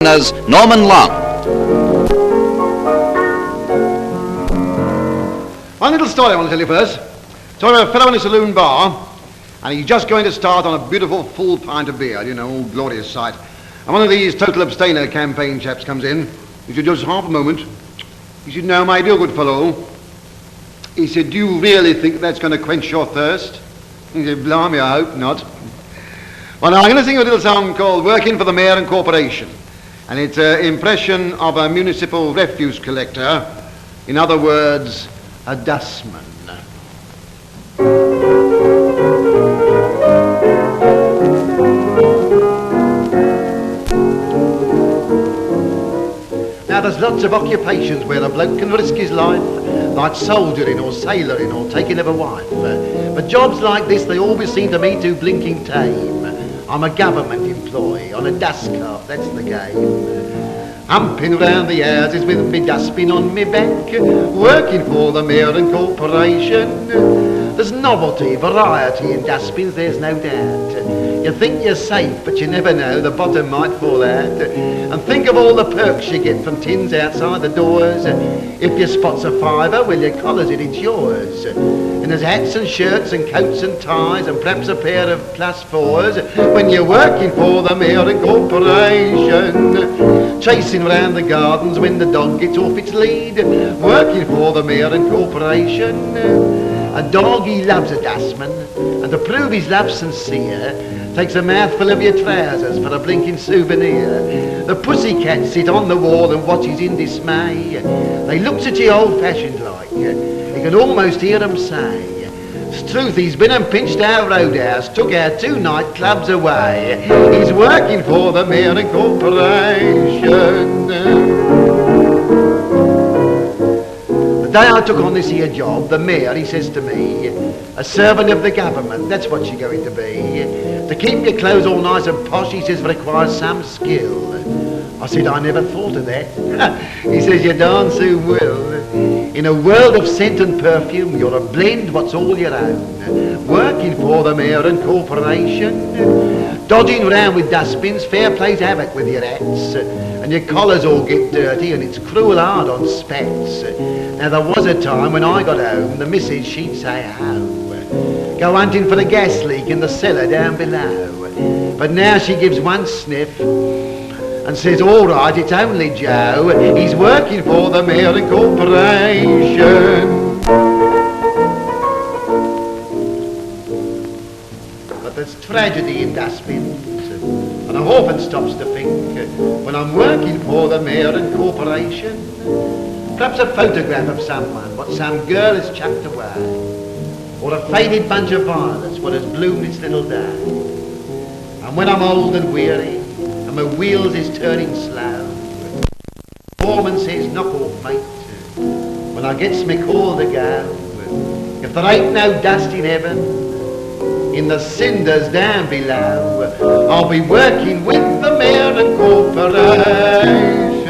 as Norman Long. One little story I want to tell you first. Story of a fellow in a saloon bar, and he's just going to start on a beautiful full pint of beer, you know, all glorious sight. And one of these total abstainer campaign chaps comes in. He said, just half a moment. He said, now, my dear good fellow, he said, do you really think that's going to quench your thirst? He said, blimey, I hope not. Well, now, I'm going to sing a little song called Working for the Mayor and Corporation. And it's an impression of a municipal refuse collector. In other words, a dustman. Now, there's lots of occupations where a bloke can risk his life, like soldiering or sailoring or taking of a wife. But jobs like this, they always seem to me too blinking tame. I'm a government employee on a dust cart, that's the game. Humping round the houses with me dustbin on me back, working for the mayor and corporation. There's novelty, variety in dustbins, there's no doubt. You think you're safe, but you never know, the bottom might fall out. And think of all the perks you get from tins outside the doors. If your spot's a fiver, well, your collar's it, it's yours. And there's hats and shirts and coats and ties and perhaps a pair of +4s when you're working for the mayor and corporation. Chasing round the gardens when the dog gets off its lead, working for the mayor and corporation. A dog, he loves a dustman, and to prove his love sincere, takes a mouthful of your trousers for a blinking souvenir. The pussycats sit on the wall and watches in dismay. They looks at you old-fashioned like. You can almost hear them say, "'S truth, he's been and pinched our roadhouse, took our 2 nightclubs away. He's working for the mayor and corporation." The day I took on this here job, the mayor, he says to me, "A servant of the government, that's what you're going to be. To keep your clothes all nice and posh," he says, "requires some skill." I said, "I never thought of that." He says, "You darn soon will. In a world of scent and perfume, you're a blend what's all your own. Working for the mayor and corporation. Dodging round with dustbins, fair plays havoc with your hats. And your collars all get dirty and it's cruel hard on spats. Now there was a time when I got home, the missus, she'd say, "Ho, go hunting for the gas leak in the cellar down below." But now she gives one sniff and says, "All right, it's only Joe. He's working for the mayor and corporation." But there's tragedy in dustbins, and I often stops to think, when I'm working for the mayor and corporation, perhaps a photograph of someone, what some girl has chucked away, or a faded bunch of violets, what has bloomed its little day. And when I'm old and weary, and my wheels is turning slow, the foreman says, "Knock off, mate," when I gets me call to go. If there ain't no dust in heaven, in the cinders down below, I'll be working with the mayor and corporation.